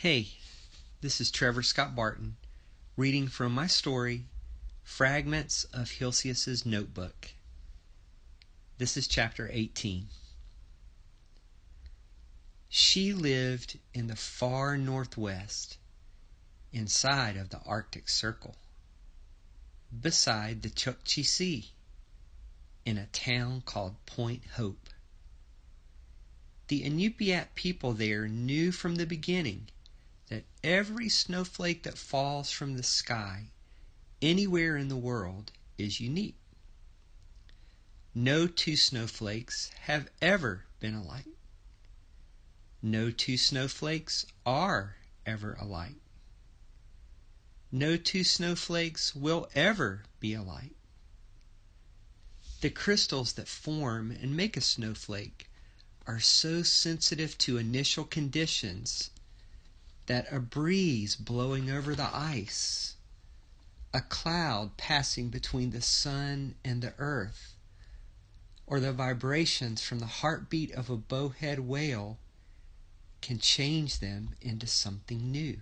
Hey, this is Trevor Barton, reading from my story, Fragments of Hilcias' Notebook. This is chapter 18. She lived in the far northwest, inside of the Arctic Circle, beside the Chukchi Sea, in a town called Point Hope. The Inupiat people there knew from the beginning that every snowflake that falls from the sky anywhere in the world is unique. No two snowflakes have ever been alike. No two snowflakes are ever alike. No two snowflakes will ever be alike. The crystals that form and make a snowflake are so sensitive to initial conditions that a breeze blowing over the ice, a cloud passing between the sun and the earth, or the vibrations from the heartbeat of a bowhead whale can change them into something new.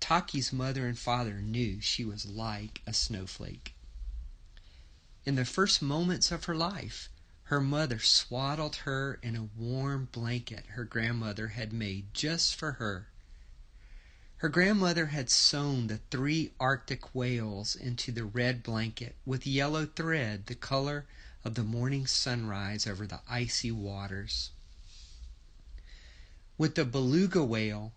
Taki's mother and father knew she was like a snowflake. In the first moments of her life, her mother swaddled her in a warm blanket her grandmother had made just for her. Her grandmother had sewn the 3 Arctic whales into the red blanket with yellow thread, the color of the morning sunrise over the icy waters. With the beluga whale,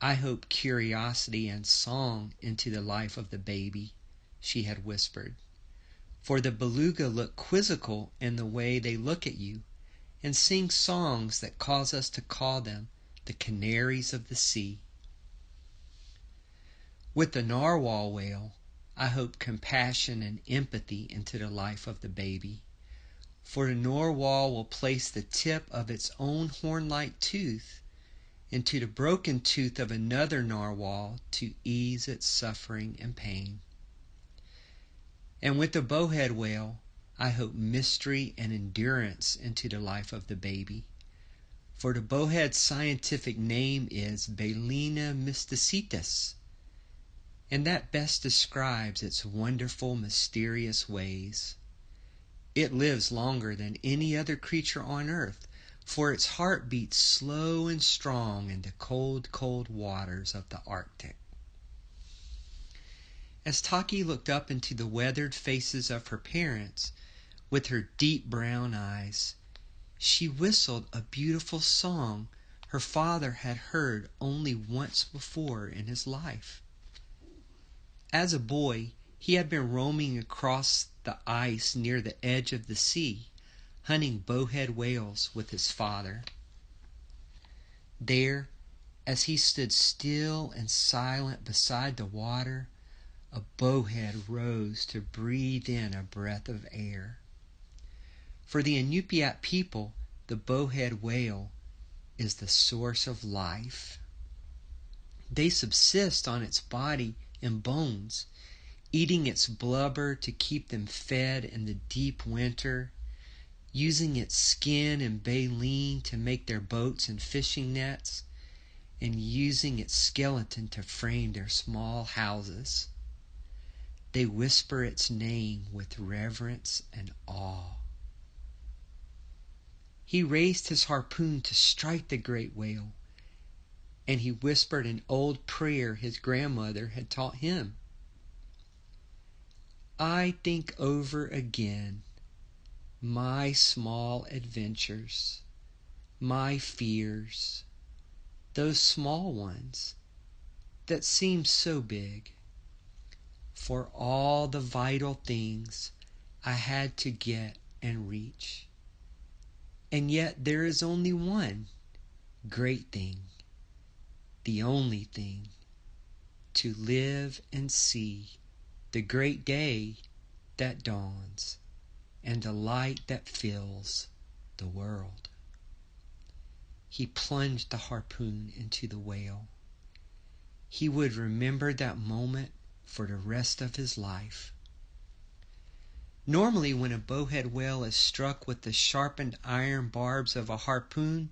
I hope curiosity and song into the life of the baby, she had whispered. For the beluga look quizzical in the way they look at you and sing songs that cause us to call them the canaries of the sea. With the narwhal whale, I hope compassion and empathy into the life of the baby. For the narwhal will place the tip of its own horn-like tooth into the broken tooth of another narwhal to ease its suffering and pain. And with the bowhead whale, I hope mystery and endurance into the life of the baby. For the bowhead's scientific name is Balena mysticetus, and that best describes its wonderful, mysterious ways. It lives longer than any other creature on earth, for its heart beats slow and strong in the cold, cold waters of the Arctic. As Taki looked up into the weathered faces of her parents, with her deep brown eyes, she whistled a beautiful song her father had heard only once before in his life. As a boy, he had been roaming across the ice near the edge of the sea, hunting bowhead whales with his father. There, as he stood still and silent beside the water, a bowhead rose to breathe in a breath of air. For the Inupiat people, the bowhead whale is the source of life. They subsist on its body and bones, eating its blubber to keep them fed in the deep winter, using its skin and baleen to make their boats and fishing nets, and using its skeleton to frame their small houses. They whisper its name with reverence and awe. He raised his harpoon to strike the great whale, and he whispered an old prayer his grandmother had taught him. I think over again my small adventures, my fears, those small ones that seem so big. For all the vital things I had to get and reach. And yet there is only one great thing, the only thing, to live and see the great day that dawns and the light that fills the world. He plunged the harpoon into the whale. He would remember that moment for the rest of his life. Normally, when a bowhead whale is struck with the sharpened iron barbs of a harpoon,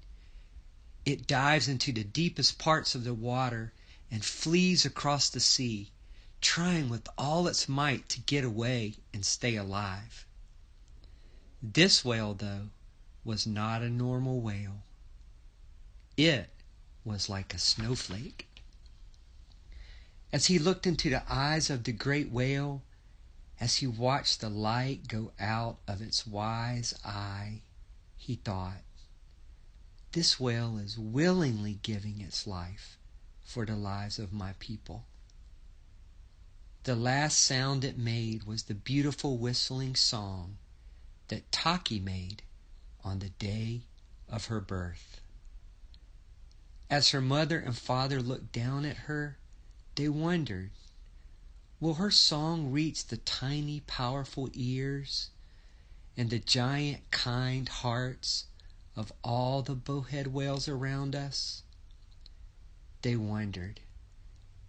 It dives into the deepest parts of the water and flees across the sea, trying with all its might to get away and stay alive. This whale, though, was not a normal whale. It was like a snowflake. As he looked into the eyes of the great whale, as he watched the light go out of its wise eye, he thought, this whale is willingly giving its life for the lives of my people. The last sound it made was the beautiful whistling song that Taki made on the day of her birth. As her mother and father looked down at her, they wondered, will her song reach the tiny, powerful ears and the giant, kind hearts of all the bowhead whales around us? They wondered,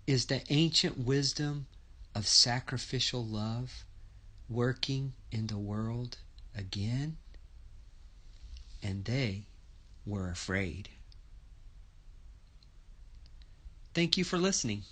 is the ancient wisdom of sacrificial love working in the world again? And they were afraid. Thank you for listening.